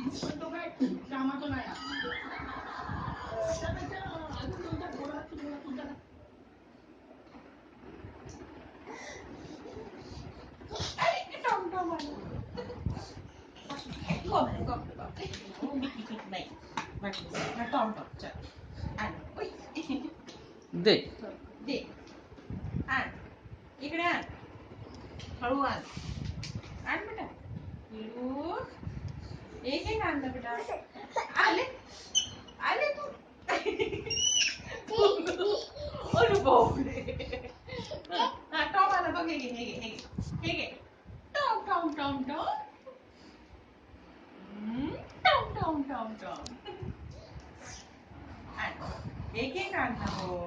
पण तो काय कामाचा नाही त्यापेक्षा अजून तुमच्या पोरात तुम्हाला तुमच्या टॉम टॉम आलं टॉम टॉम चल आण दे दे आण इकडे आण हळू आण आण बेटा पिलू एक एक आणलं बेटा आले आले तू अनुभव टॉम आला बघ हे घे हे घे हे घे हे घे Tom Tom Tom Tom Tom Tom Tom Tom आण एक एक आण ना हो